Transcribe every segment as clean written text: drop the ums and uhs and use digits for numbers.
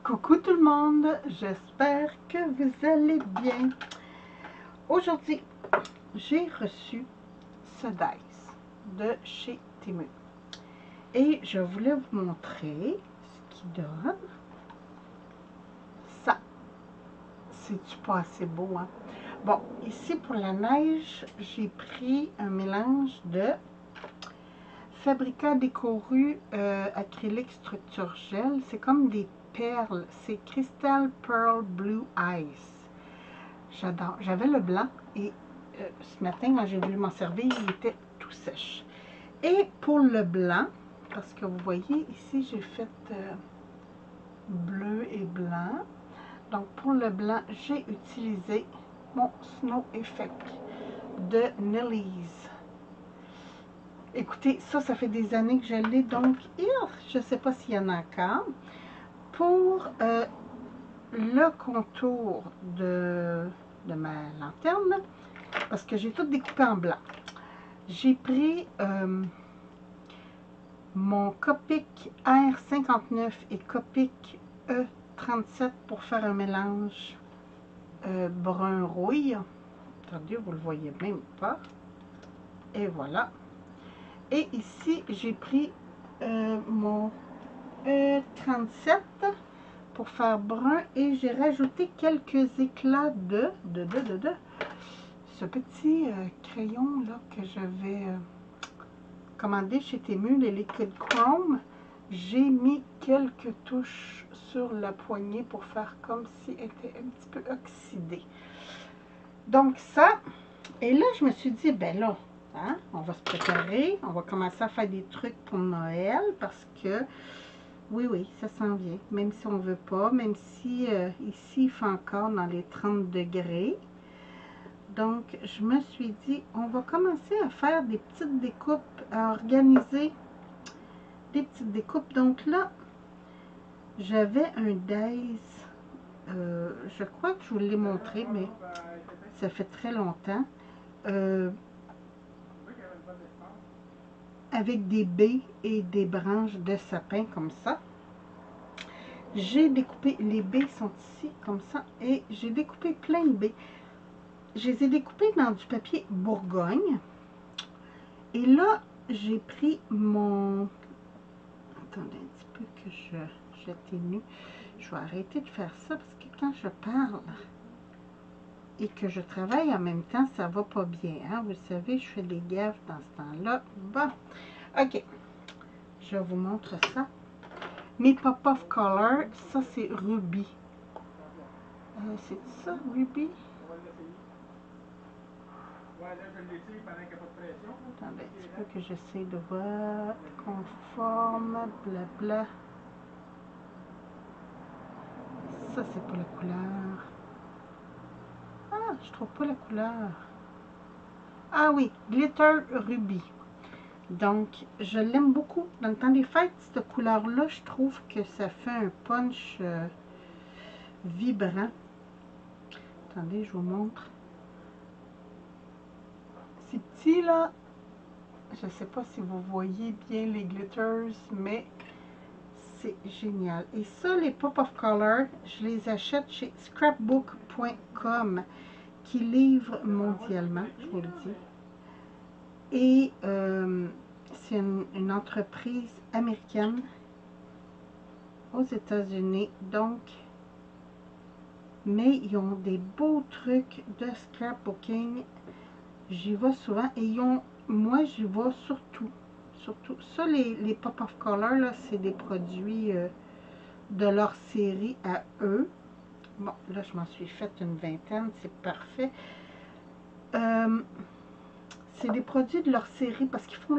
Coucou tout le monde, j'espère que vous allez bien. Aujourd'hui, j'ai reçu ce dice de chez Temu. Et je voulais vous montrer ce qu'il donne. Ça, c'est-tu pas assez beau, hein? Bon, ici pour la neige, j'ai pris un mélange de Fabrica Décoru acrylique structure gel. C'est comme des perles. C'est Crystal Pearl Blue Ice. J'adore. J'avais le blanc et ce matin, quand j'ai voulu m'en servir, il était tout sèche. Et pour le blanc, parce que vous voyez ici, j'ai fait bleu et blanc. Donc pour le blanc, j'ai utilisé mon Snow Effect de Nellie's. Écoutez, ça fait des années que je l'ai, donc je ne sais pas s'il y en a encore. Pour le contour de ma lanterne, parce que j'ai tout découpé en blanc, j'ai pris mon Copic R59 et Copic E37 pour faire un mélange brun rouille. Attendez, vous ne le voyez même pas. Et voilà. Et ici, j'ai pris mon E37 pour faire brun et j'ai rajouté quelques éclats de ce petit crayon là que j'avais commandé chez Temu, les Liquid Chrome. J'ai mis quelques touches sur la poignée pour faire comme si elle était un petit peu oxydée. Donc ça, et là je me suis dit, ben là, hein, on va se préparer, on va commencer à faire des trucs pour Noël parce que oui, ça s'en vient. Même si on ne veut pas, même si ici, il fait encore dans les 30 degrés. Donc, je me suis dit, on va commencer à faire des petites découpes, à organiser des petites découpes. Donc là, j'avais un Days, je crois que je vous l'ai montré, mais ça fait très longtemps, avec des baies et des branches de sapin comme ça. J'ai découpé, les baies sont ici comme ça, et j'ai découpé plein de baies. Je les ai découpées dans du papier Bourgogne. Et là, j'ai pris mon... Attendez un petit peu que j'atténue. Je vais arrêter de faire ça parce que quand je parle et que je travaille en même temps, ça va pas bien. Hein? Vous savez, je fais des gaffes dans ce temps-là. Bon, ok. Je vous montre ça. Mes Pop-Off Color, ça c'est Ruby. C'est ça, Ruby? Attendez un petit peu que j'essaie de voir. Conforme, blabla. Ça, c'est pas la couleur. Ah, je trouve pas la couleur. Ah oui, Glitter Ruby. Donc, je l'aime beaucoup. Dans le temps des fêtes, cette couleur-là, je trouve que ça fait un punch vibrant. Attendez, je vous montre. C'est petit, là. Je ne sais pas si vous voyez bien les glitters, mais c'est génial. Et ça, les Pop-Off Color, je les achète chez scrapbook.com, qui livre mondialement, je vous le dis. Et c'est une entreprise américaine aux États-Unis. Donc, mais ils ont des beaux trucs de scrapbooking. J'y vais souvent et moi j'y vais surtout. Ça, les Pop-Off Color, là, c'est des produits de leur série à eux. Bon, là, je m'en suis fait une vingtaine, c'est parfait. C'est des produits de leur série parce qu'ils font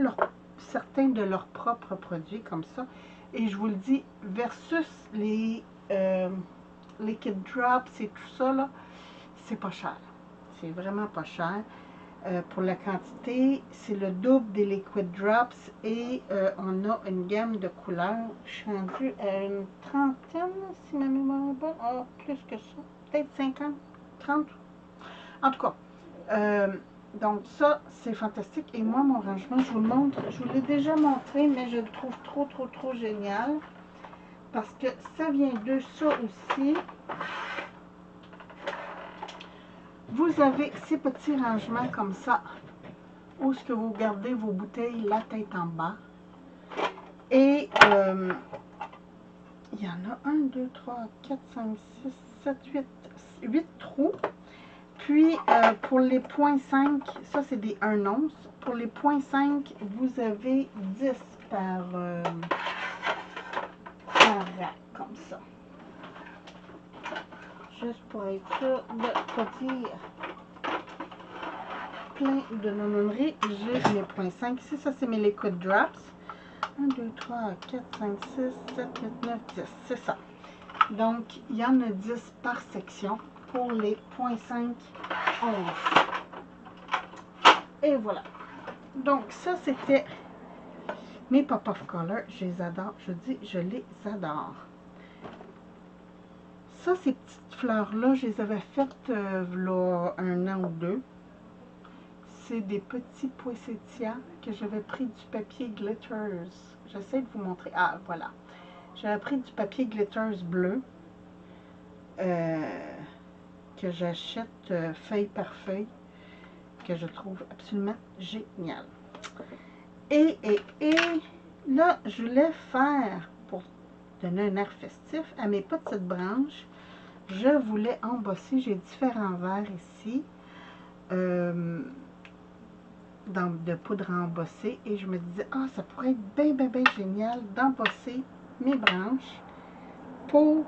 certains de leurs propres produits comme ça. Et je vous le dis, versus les Liquid Drops et tout ça, là, c'est pas cher. C'est vraiment pas cher. Pour la quantité, c'est le double des Liquid Drops et on a une gamme de couleurs. Je suis rendue à une trentaine, si ma mémoire est bonne. Ah, plus que ça. Peut-être 50, 30. En tout cas, donc ça, c'est fantastique. Et moi, mon rangement, je vous le montre. Je vous l'ai déjà montré, mais je le trouve trop génial. parce que ça vient de ça aussi. Vous avez ces petits rangements comme ça, où est-ce que vous gardez vos bouteilles la tête en bas. Et il y en a 1, 2, 3, 4, 5, 6, 7, 8 trous. Puis, pour les 0.5, ça c'est des 1 once. Pour les 0.5, vous avez 10 par rack, comme ça. Juste pour être sûr de ne pas dire plein de nonneries. J'ai mes 0.5 ici. Ça, c'est mes liquid drops. 1, 2, 3, 4, 5, 6, 7, 8, 9, 10. C'est ça. Donc, il y en a 10 par section pour les 0.5 onces. Et voilà. Donc, ça, c'était mes pop-off colors. Je les adore. Je dis, je les adore. Ça, ces petites fleurs-là, je les avais faites là, 1 an ou 2. C'est des petits poinsettias que j'avais pris du papier glitters. J'essaie de vous montrer. Ah, voilà. J'avais pris du papier glitters bleu que j'achète feuille par feuille, que je trouve absolument génial. Et là, je voulais faire, pour donner un air festif à mes petites branches, je voulais embosser. J'ai différents verres ici de poudre à embosser. Et je me disais, ah, ça pourrait être bien, bien, bien génial d'embosser mes branches pour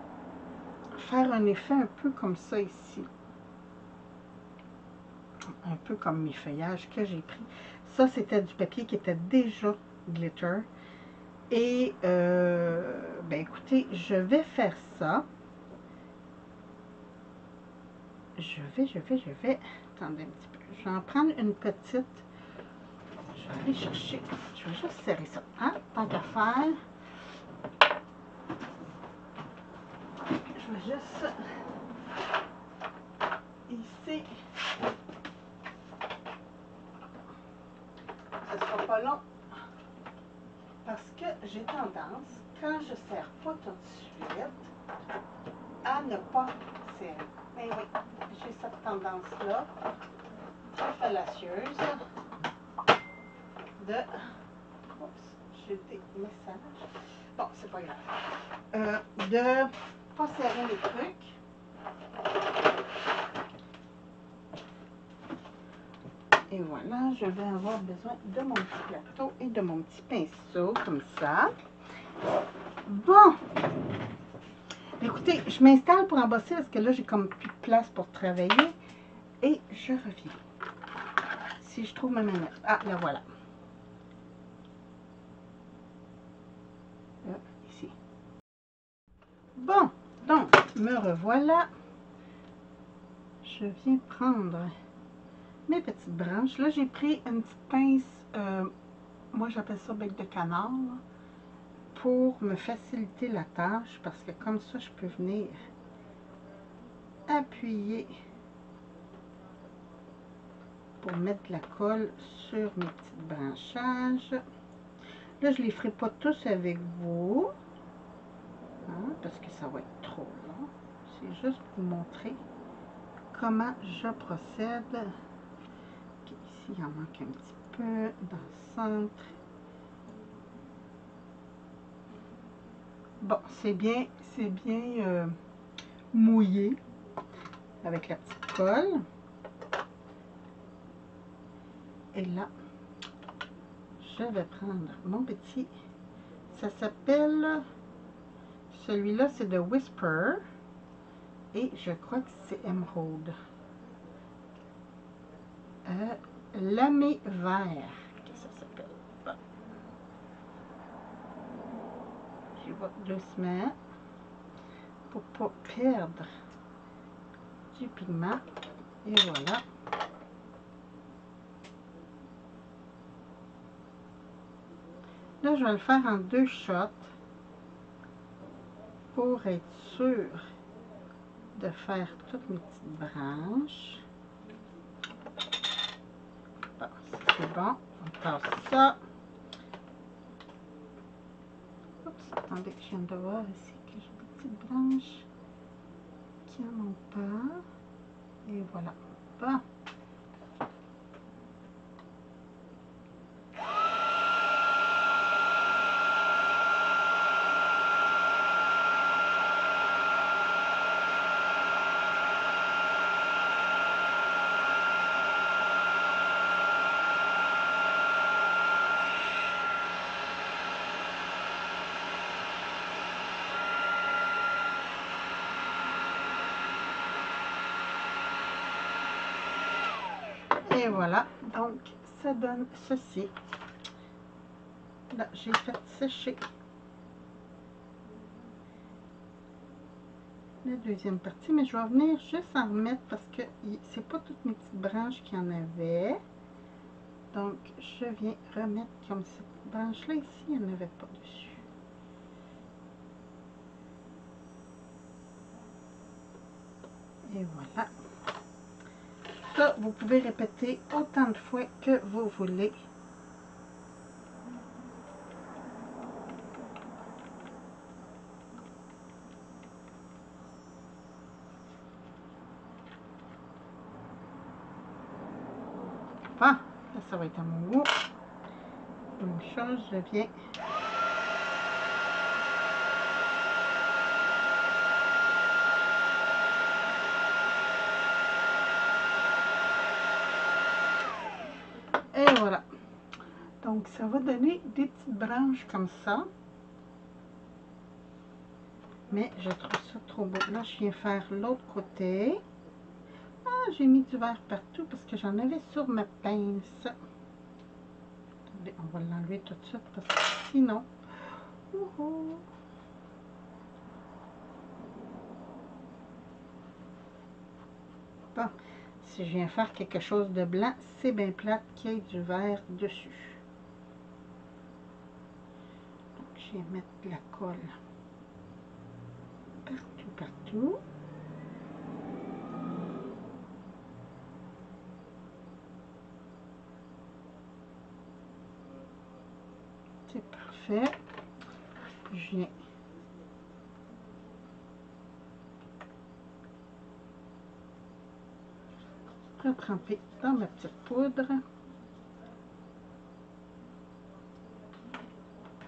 faire un effet un peu comme ça ici. Un peu comme mes feuillages que j'ai pris. Ça, c'était du papier qui était déjà glitter. Et, ben écoutez, je vais faire ça. Je vais. Attendez un petit peu. Je vais en prendre une petite. Je vais aller chercher. Je vais juste serrer ça. Hein? Tant qu'à faire. Je vais juste. Ici. Ce sera pas long. Parce que j'ai tendance, quand je ne serre pas tout de suite, à ne pas serrer. Mais oui, j'ai cette tendance-là, très fallacieuse, de... Oups, j'ai des messages. Bon, c'est pas grave. De pas serrer les trucs. Et voilà, je vais avoir besoin de mon petit plateau et de mon petit pinceau, comme ça. Bon! Écoutez, je m'installe pour embosser parce que là, j'ai comme plus de place pour travailler. Et je reviens. Si je trouve ma manette. Ah, la voilà. Là, ici. Bon, donc, me revoilà. Je viens prendre mes petites branches. Là, j'ai pris une petite pince, moi j'appelle ça bec de canard, là, pour me faciliter la tâche, parce que comme ça, je peux venir appuyer pour mettre de la colle sur mes petites branchages. Là, je ne les ferai pas tous avec vous, hein, parce que ça va être trop long. C'est juste pour vous montrer comment je procède. Okay, ici, il en manque un petit peu dans le centre. Bon, c'est bien mouillé avec la petite colle. Et là, je vais prendre mon petit. Ça s'appelle, celui-là, c'est de Whisper. Et je crois que c'est Emerald. Lamé vert, que ça s'appelle. Bon. J'y vais doucement pour ne pas perdre du pigment. Et voilà. Là, je vais le faire en 2 shots pour être sûr de faire toutes mes petites branches. Bon, c'est bon. On passe ça. Oups, attendez, je viens de voir ici que j'ai des petites branches qui n'en ont pas. Et voilà. Bon. Et voilà, donc ça donne ceci. Là, j'ai fait sécher la deuxième partie, mais je vais venir juste en remettre parce que c'est pas toutes mes petites branches qu'il y en avait. Donc, je viens remettre comme cette branche-là ici, il n'y en avait pas dessus. Et voilà. Ça, vous pouvez répéter autant de fois que vous voulez. Bon, là, ça va être à mon goût. Même chose, je viens. Et voilà. Donc, ça va donner des petites branches comme ça. Mais je trouve ça trop beau. Là, je viens faire l'autre côté. Ah, j'ai mis du vert partout parce que j'en avais sur ma pince. Attendez, on va l'enlever tout de suite parce que sinon... Bon, si je viens faire quelque chose de blanc, c'est bien plate qu'il y ait du vert dessus. Donc, je vais mettre de la colle partout, partout. C'est parfait. Je viens retremper dans ma petite poudre.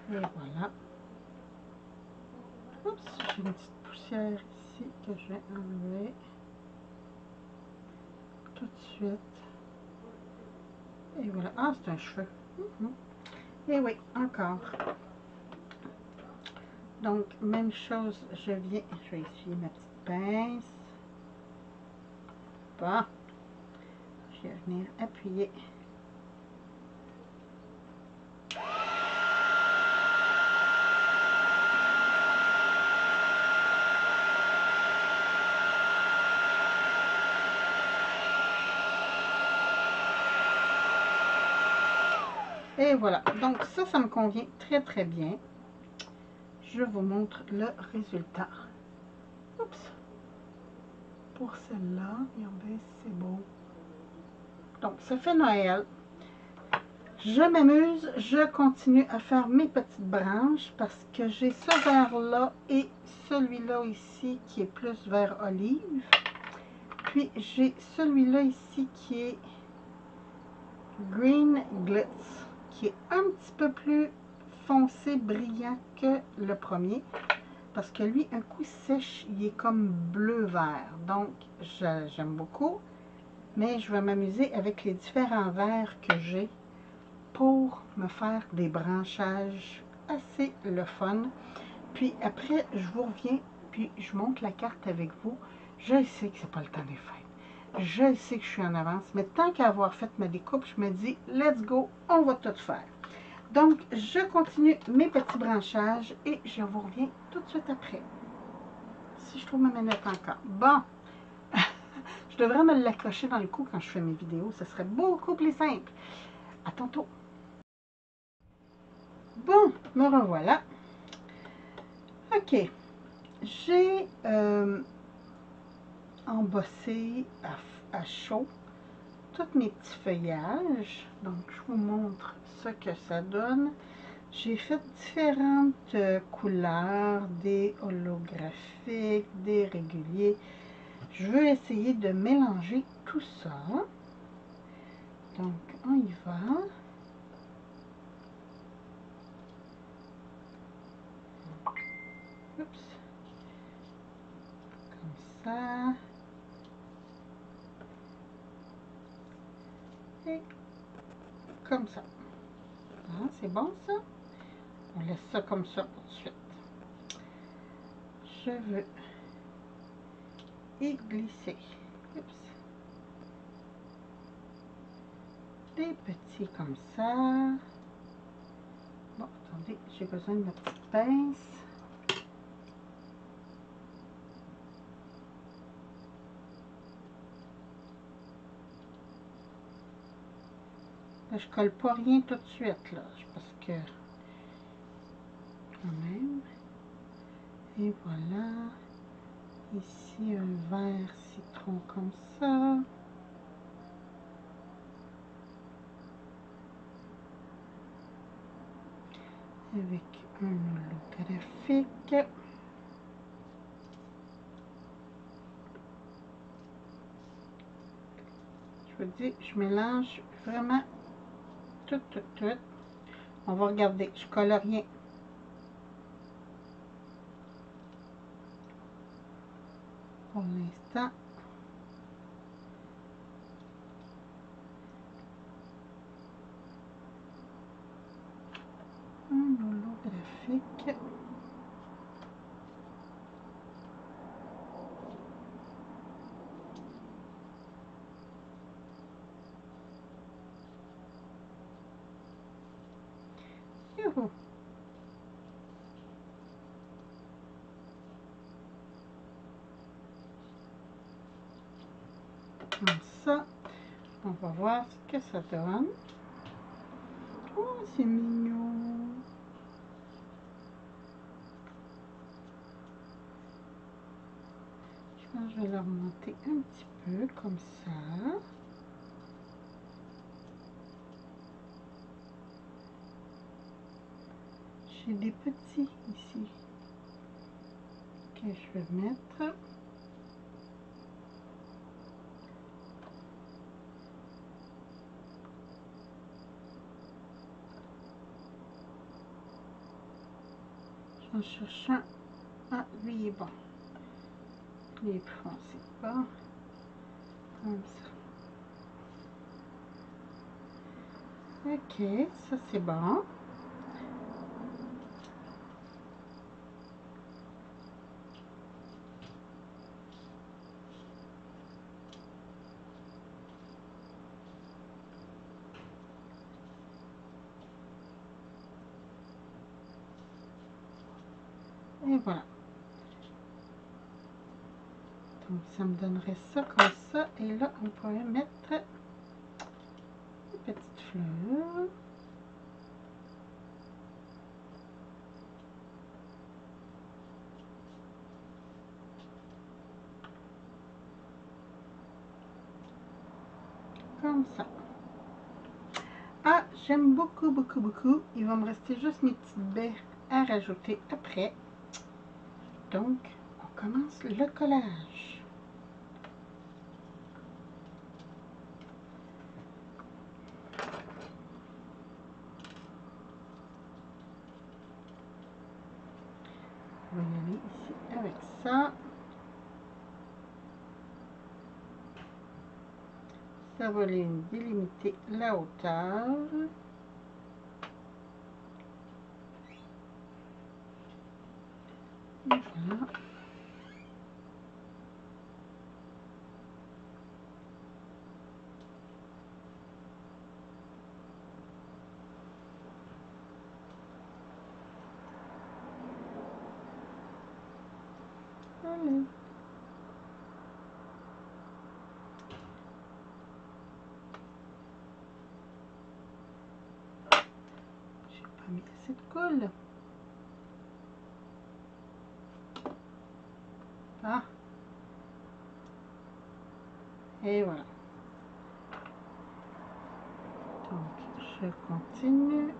Et voilà. Oups, j'ai une petite poussière ici que je vais enlever tout de suite. Et voilà. Ah, c'est un cheveu. Et oui, encore. Donc, même chose, je vais essuyer ma petite pince. Bon. Je vais venir appuyer. Et voilà, donc ça me convient très très bien. Je vous montre le résultat. Oups. Pour celle-là, regardez, c'est beau. Donc, ça fait Noël. Je m'amuse, je continue à faire mes petites branches parce que j'ai ce vert-là et celui-là ici qui est plus vert olive. Puis, j'ai celui-là ici qui est Green Glitz, qui est un petit peu plus foncé, brillant que le premier. Parce que lui, un coup sèche, il est comme bleu-vert. Donc, j'aime beaucoup. Mais je vais m'amuser avec les différents verts que j'ai pour me faire des branchages assez le fun. Puis après, je vous reviens, puis je monte la carte avec vous. Je sais que c'est pas le temps des fêtes. Je sais que je suis en avance, mais tant qu'à avoir fait ma découpe, je me dis, let's go, on va tout faire. Donc, je continue mes petits branchages et je vous reviens tout de suite après. Si je trouve ma manette encore. Bon, je devrais me l'accrocher dans le cou quand je fais mes vidéos. Ce serait beaucoup plus simple. À tantôt. Bon, me revoilà. OK. J'ai embossé à chaud tous mes petits feuillages. Donc, je vous montre ce que ça donne. J'ai fait différentes couleurs, des holographiques, des réguliers. Je veux essayer de mélanger tout ça. Donc, on y va. Oups. Comme ça. Et comme ça. Ah, c'est bon ça? On laisse ça comme ça tout de suite. Je veux y glisser. Oups. Des petits comme ça. Bon, attendez, j'ai besoin de ma petite pince. Là, je colle pas rien tout de suite, là, parce que, quand même. Et voilà. Ici, un vert citron comme ça. Avec un holographique. Je vous dis, je mélange vraiment tout. On va regarder, je colle rien. Pour l'instant. Un holographique. Youhou. Comme ça, on va voir ce que ça donne. Oh, c'est mignon. Je pense que je vais le remonter un petit peu comme ça. J'ai des petits ici que je vais mettre. En cherchant. Ah, lui il est bon. Il est plus foncé. Bon. Comme ça. Ok, ça c'est bon. Et voilà. Donc ça me donnerait ça comme ça. Et là, on pourrait mettre une petite fleur. Comme ça. Ah, j'aime beaucoup. Il va me rester juste mes petites baies à rajouter après. Donc, on commence le collage. On va y aller ici avec ça. Ça va aller délimiter la hauteur. Et voilà. Allez. J'ai pas mis assez de colle. Ah. Et voilà. Donc, je continue.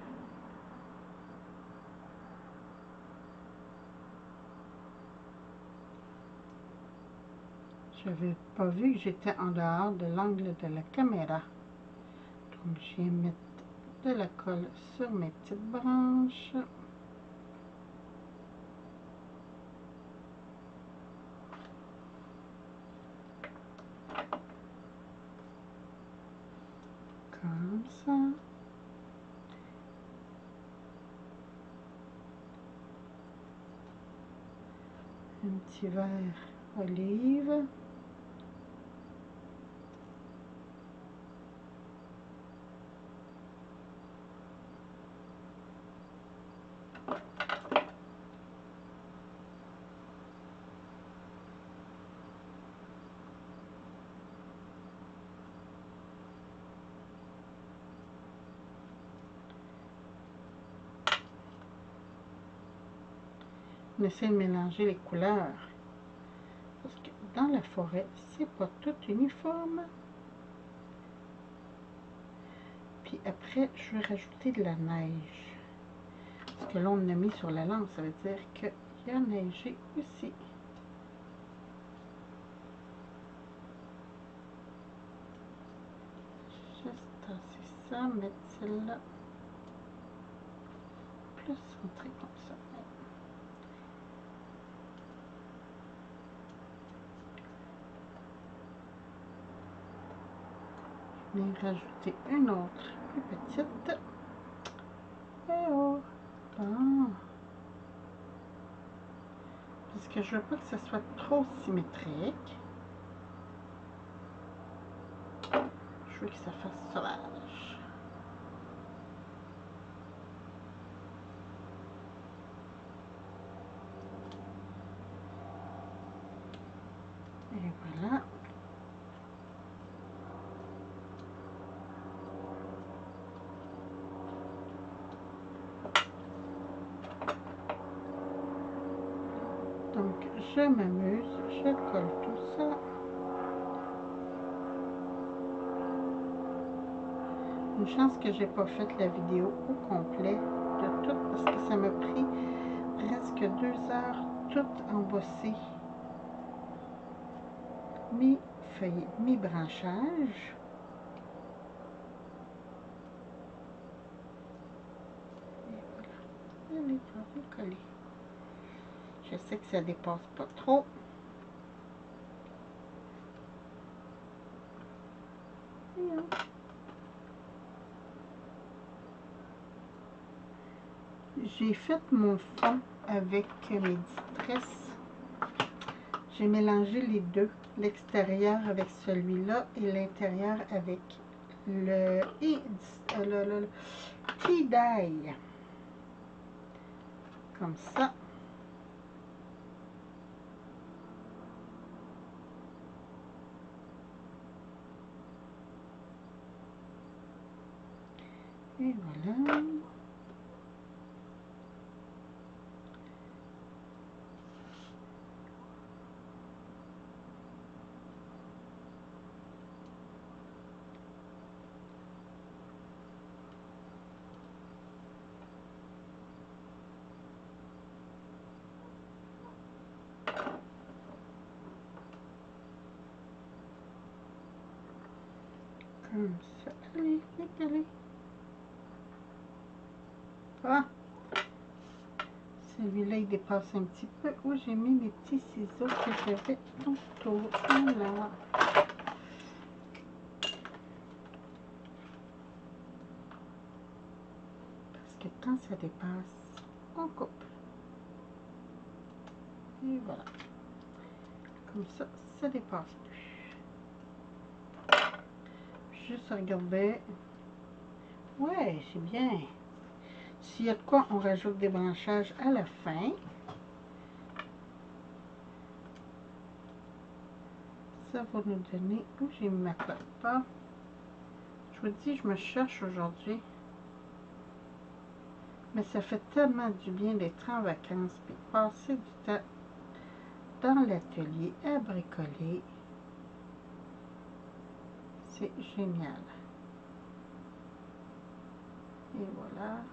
Je n'avais pas vu que j'étais en dehors de l'angle de la caméra. Donc, je viens mettre de la colle sur mes petites branches. Comme ça. Un petit verre olive. On essaie de mélanger les couleurs. Parce que dans la forêt, c'est pas tout uniforme. Puis après, je vais rajouter de la neige. Parce que là, on l'a mis sur la lampe, ça veut dire qu'il y a neigé aussi. Juste tasser ça, mettre celle-là plus centrée comme ça. Je vais rajouter une autre plus petite. Et oh! Bon. Parce que je veux pas que ce soit trop symétrique. Je veux que ça fasse sauvage. Et voilà. Donc, je m'amuse, je colle tout ça. Une chance que j'ai pas fait la vidéo au complet de tout parce que ça m'a pris presque 2 heures tout embosser mes feuilles, mes branchages. Et voilà, elle est pas collée. Je sais que ça dépasse pas trop. J'ai fait mon fond avec mes distresses. J'ai mélangé les deux, l'extérieur avec celui-là et l'intérieur avec le tie-dye. Comme ça. Et voilà. Comme ça. Allez, vite, allez. Ah! Celui-là, il dépasse un petit peu. Où j'ai mis mes petits ciseaux que j'avais tantôt. Voilà. Parce que quand ça dépasse, on coupe. Et voilà. Comme ça, ça dépasse plus. Juste regarder. Ouais, c'est bien. S'il y a de quoi, on rajoute des branchages à la fin. Ça va nous donner... Où j'ai mis ma colle pas. Je vous dis, je me cherche aujourd'hui. Mais ça fait tellement du bien d'être en vacances et passer du temps dans l'atelier à bricoler. C'est génial. Et voilà.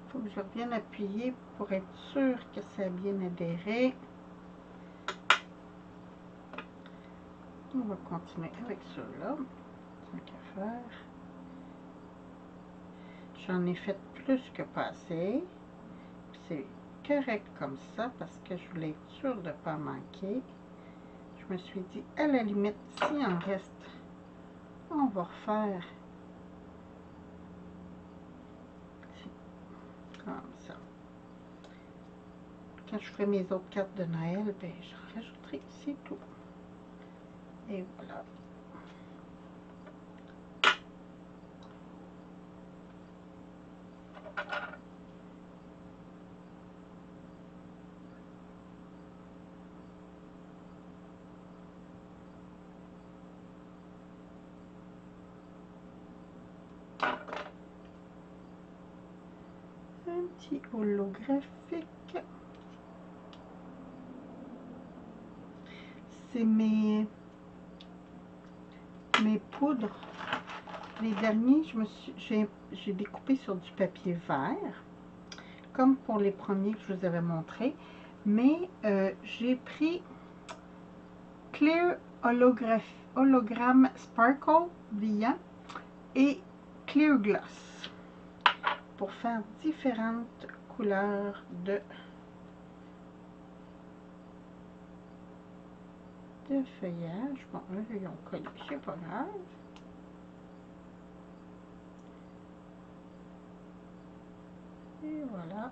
Il faut que je revienne appuyer pour être sûr que ça a bien adhéré. On va continuer avec ceux-là. Tant qu'à faire. J'en ai fait plus que pas assez. C'est correct comme ça parce que je voulais être sûre de ne pas manquer. Je me suis dit, à la limite, s'il en reste, on va refaire comme ça. Quand je ferai mes autres cartes de Noël, ben, je rajouterai, c'est tout. Et voilà. Un petit holographique. C'est mes poudres. Les derniers, j'ai découpé sur du papier vert, comme pour les premiers que je vous avais montré. Mais j'ai pris Clear Hologram Sparkle brillant et Clear Gloss pour faire différentes couleurs de feuillage. Bon, là, ils ont collé, c'est pas grave. Et voilà.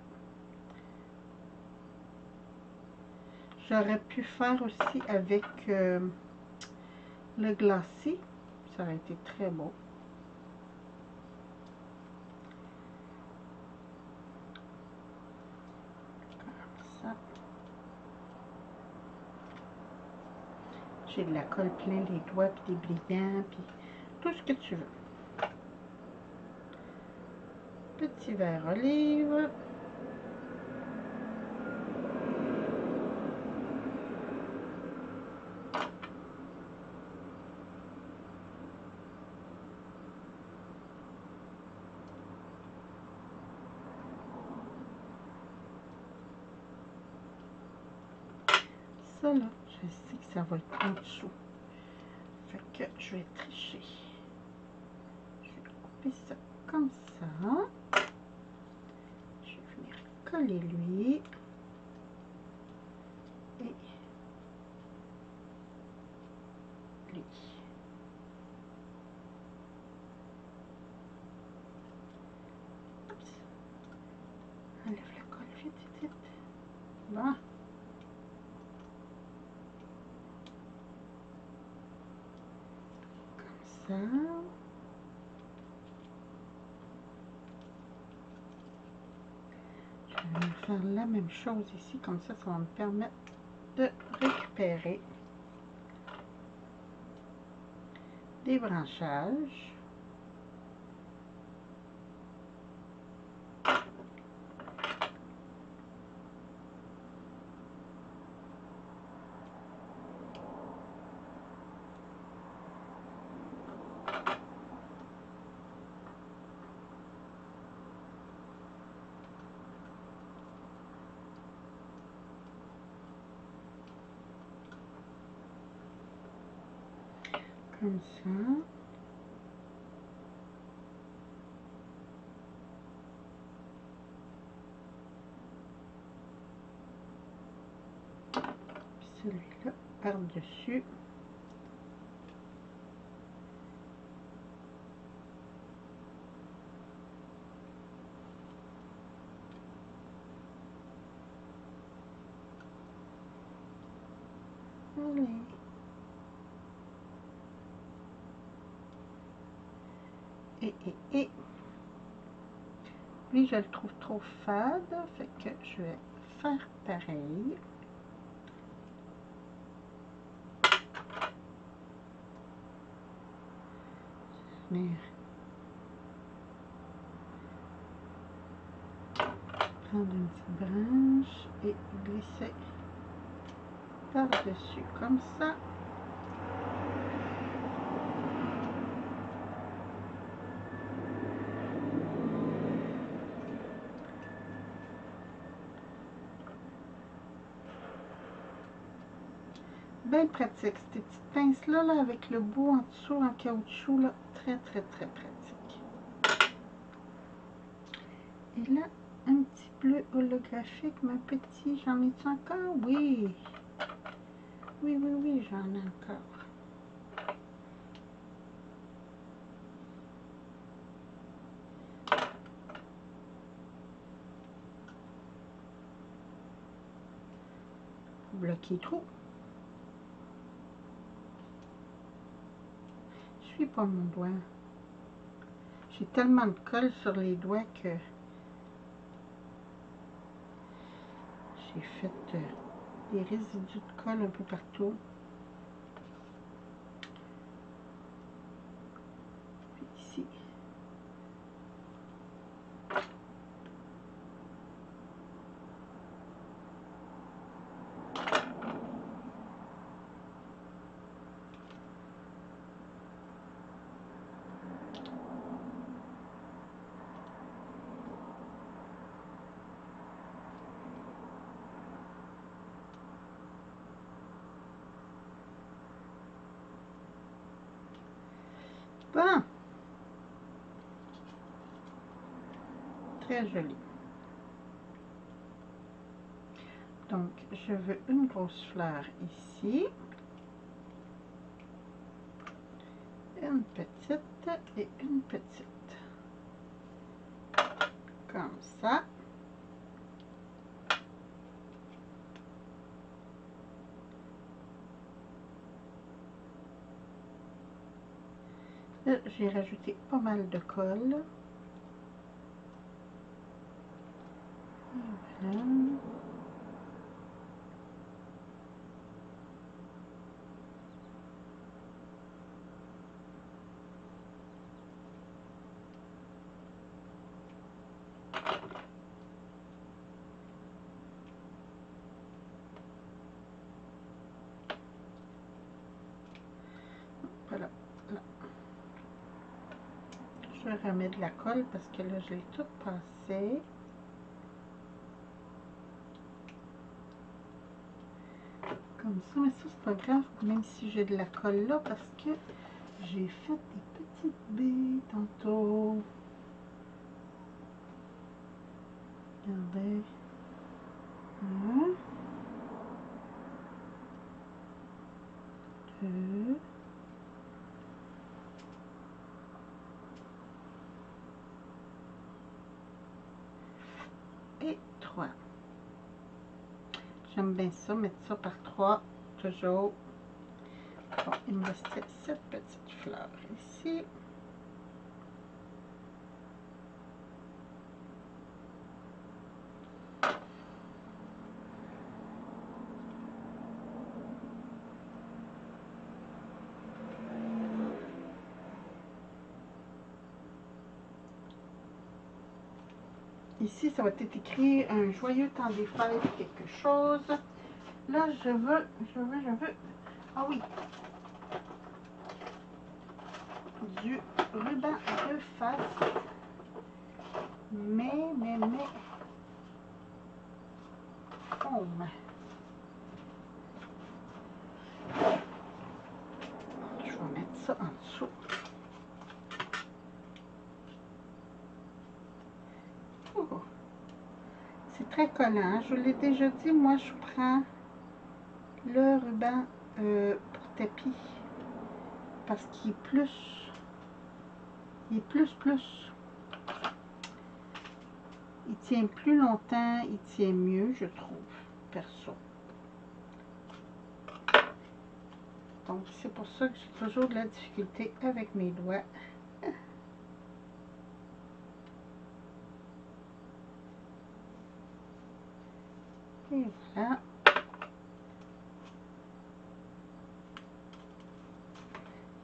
J'aurais pu faire aussi avec le glacis. Ça aurait été très beau. Comme ça. J'ai de la colle plein les doigts, puis des brillants, puis tout ce que tu veux. Petit verre olive. Ça là, je sais que ça va être en dessous. Fait que je vais tricher. Je vais couper ça comme ça. Je vais venir coller lui. Et lui. Oups. Enlève la colle vite, vite, vite. Bon. Comme ça. Je vais faire la même chose ici, comme ça, ça va me permettre de récupérer des branchages. Comme ça. Celui-là par-dessus. Allez. Et lui, je le trouve trop fade, fait que je vais faire pareil. Venir prendre une petite branche et glisser par-dessus comme ça. bien pratique. Ces petites pinces-là, là, avec le bout en dessous en caoutchouc, là, très, très, très pratique. Et là, un petit bleu holographique, ma petite. J'en ai-tu encore? Oui. Oui, oui, oui, j'en ai encore. Bloquer trop. Je suis pas mon doigt. J'ai tellement de colle sur les doigts que j'ai fait des résidus de colle un peu partout. Ici. Bon. Très joli. Donc, je veux une grosse fleur ici. Une petite et une petite. Comme ça. Là, j'ai rajouté pas mal de colle. Voilà. Voilà. Là. Je remets de la colle parce que là, je l'ai tout passé. Comme ça, mais ça, c'est pas grave, même si j'ai de la colle là, parce que j'ai fait des petites baies tantôt. Regardez. Un, deux, et 3. J'aime bien ça, mettre ça par 3, toujours. Bon, il me restait cette petite fleur ici. Ici, ça va être écrit un joyeux temps des fêtes, quelque chose. Là, je veux. Ah oui. Du ruban de face. Mais. Forme. Je vais mettre ça en dessous. Oh. C'est très collant. Je vous l'ai déjà dit, moi, je prends le ruban pour tapis. Parce qu'il est plus. Il est plus. Il tient plus longtemps, il tient mieux, je trouve, perso. Donc, c'est pour ça que j'ai toujours de la difficulté avec mes doigts. Et voilà.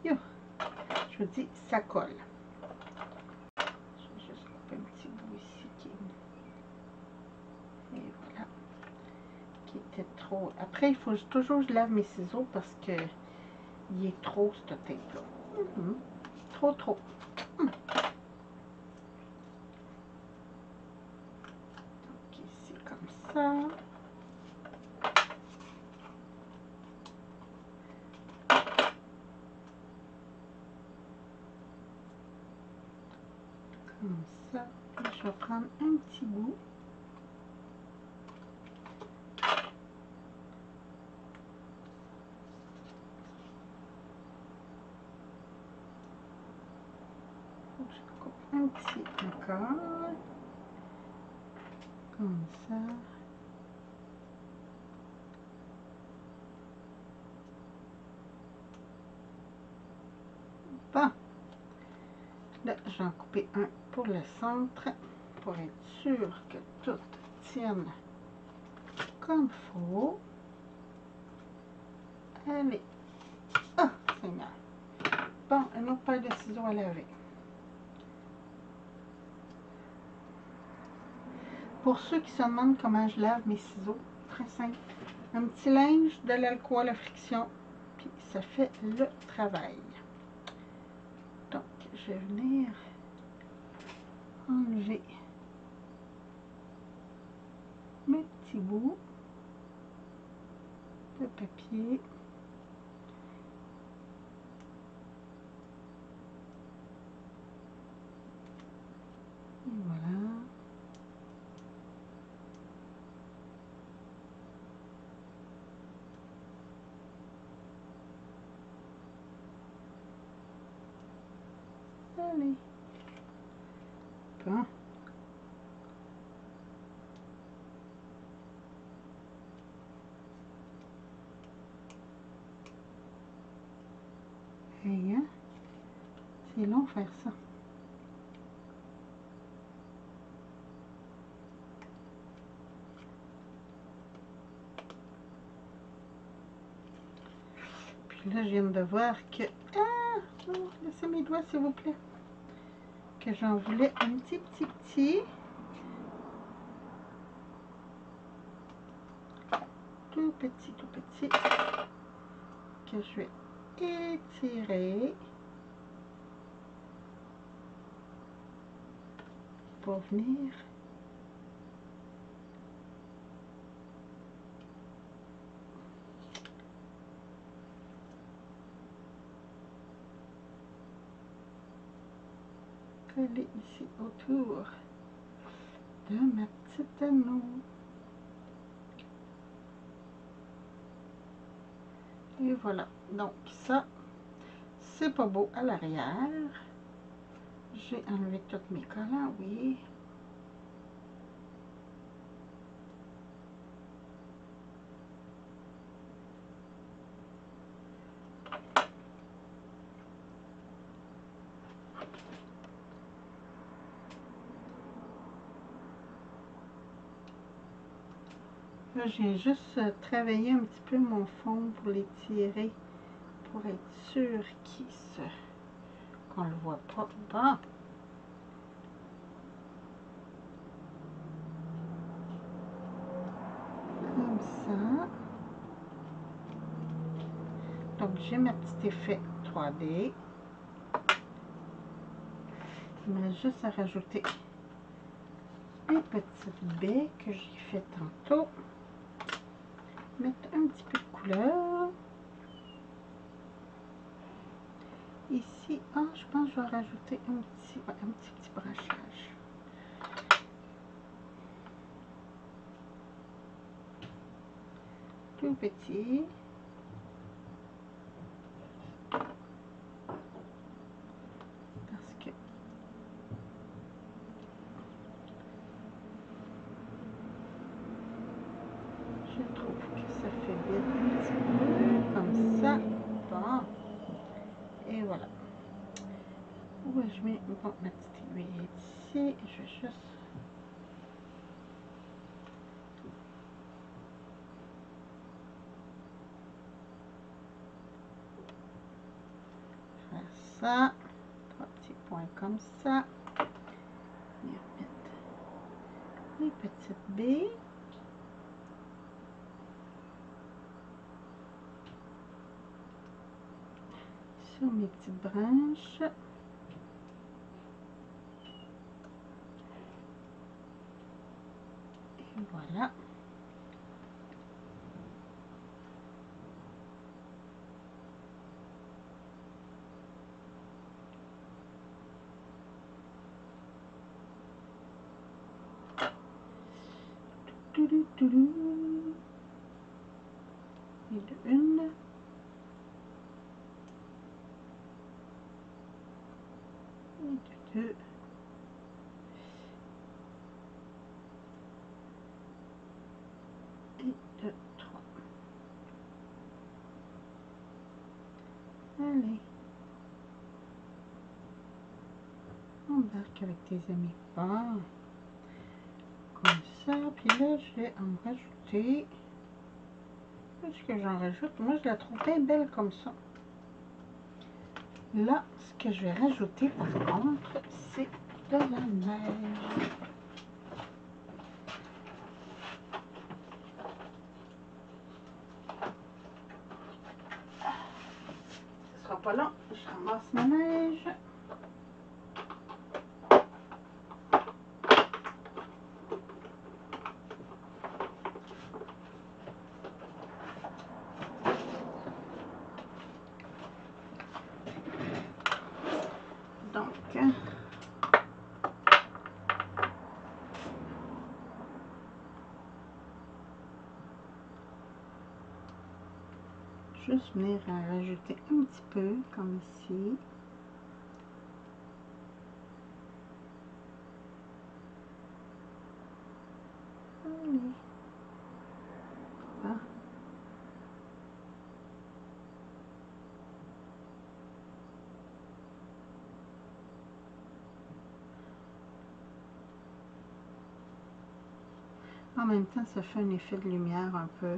Yo, je vous dis, ça colle. Je vais juste couper un petit bout ici qui est... Et voilà. Qui était trop... Après, il faut toujours que je lave mes ciseaux parce que il est trop, cette tape-là. Trop. Donc, ici, comme ça. Comme ça. Puis je vais prendre un petit bout. Je coupe un petit encore. Comme ça. Bon. Là, je vais en couper un pour le centre pour être sûr que tout tienne comme il faut. Allez. Ah, Seigneur. Bon, une autre paire de ciseaux à laver. Pour ceux qui se demandent comment je lave mes ciseaux, très simple. Un petit linge, de l'alcool à friction, puis ça fait le travail. Donc, je vais venir enlever mes petits bouts de papier. Et voilà. Allez. Bon. Et hein? C'est long faire ça. Puis là, je viens de voir que... Ah! Oh, laissez mes doigts, s'il vous plaît. Que j'en voulais un petit. Tout petit. Que je vais étirer. Pour venir coller ici autour de ma petite anneau. Et voilà, donc ça, c'est pas beau à l'arrière. J'ai enlevé tous mes collants, oui. Là, j'ai juste travaillé un petit peu mon fond pour les tirer, pour être sûr qu'on le voit pas. Bon. Comme ça. Donc, j'ai ma petite effet 3D. Il me reste juste à rajouter une petite baie que j'ai fait tantôt. Mettre un petit peu de couleur. Ici, je pense que je vais rajouter un petit branchage. Tout petit. Parce que je trouve que ça fait vite un petit peu comme ça. Bon. Et voilà. Où je mets bon, ma petite aiguille ici. Je vais juste faire ça. 3 petits points comme ça. Venir mettre les petites baies. Sur mes petites branches. Et voilà. Et de une. Et de deux. Et de trois. Allez. Embarque avec tes amis pas. Comme ça. Puis là, je vais en rajouter. Est-ce que j'en rajoute? Moi, je la trouve bien belle comme ça. Là, ce que je vais rajouter, par contre, c'est de la neige. Ce sera pas long. Je ramasse ma neige. Donc, juste venir à rajouter un petit peu, comme ici. Allez. Ah. En même temps, ça fait un effet de lumière un peu.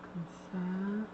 Comme ça. Hein.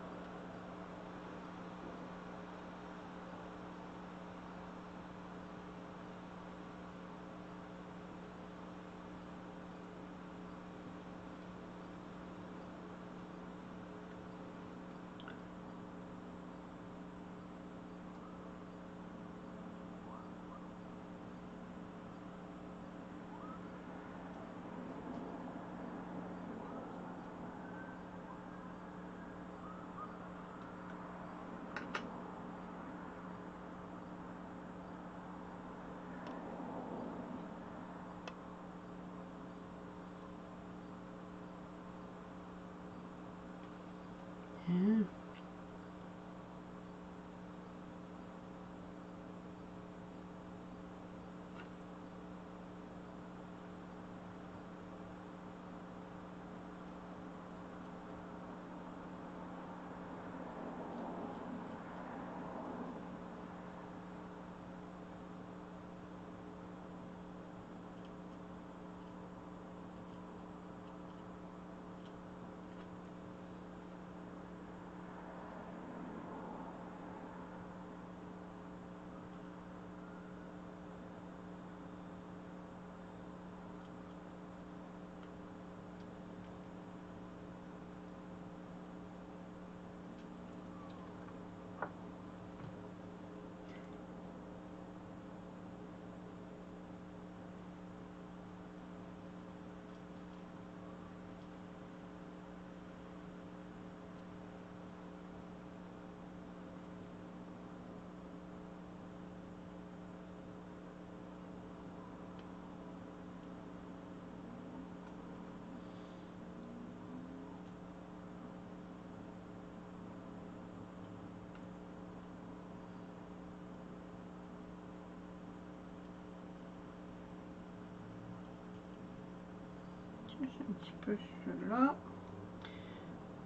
Un petit peu cela.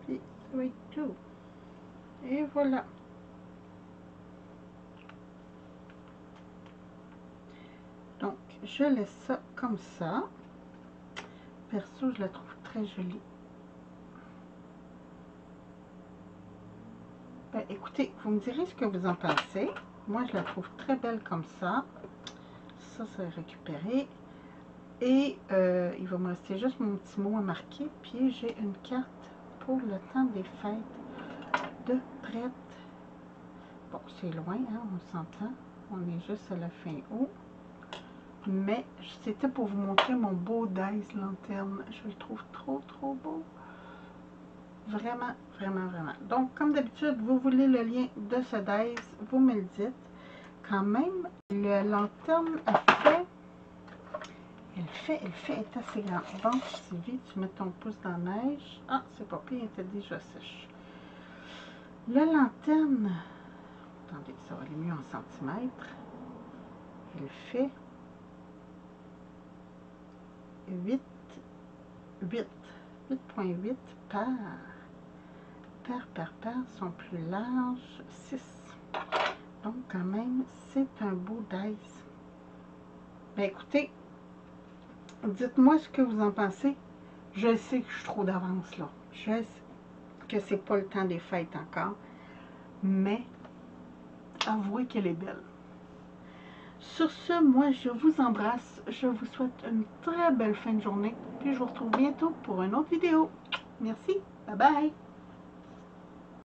Puis ça va être tout. Et voilà. Donc, je laisse ça comme ça. Perso, je la trouve très jolie. Ben, écoutez, vous me direz ce que vous en pensez. Moi, je la trouve très belle comme ça. Ça, c'est récupéré. Et il va me rester juste mon petit mot à marquer. Puis, j'ai une carte pour le temps des fêtes de prête. Bon, c'est loin, hein, on s'entend. On est juste à la fin août. Mais c'était pour vous montrer mon beau Dice lanterne. Je le trouve trop, trop beau. Vraiment, vraiment, vraiment. Donc, comme d'habitude, vous voulez le lien de ce Dice, vous me le dites. Quand même, la lanterne a fait elle est assez grande. Bon, Sylvie, tu mets ton pouce dans la neige. Ah, c'est pas pire, elle était déjà sèche. La lanterne, attendez, ça va aller mieux en centimètres. Elle fait 8,8 par sont plus larges, 6. Donc, quand même, c'est un beau dice. Ben, écoutez, dites-moi ce que vous en pensez. Je sais que je suis trop d'avance, là. Je sais que c'est pas le temps des fêtes encore. Mais, avouez qu'elle est belle. Sur ce, moi, je vous embrasse. Je vous souhaite une très belle fin de journée. Puis, je vous retrouve bientôt pour une autre vidéo. Merci. Bye bye.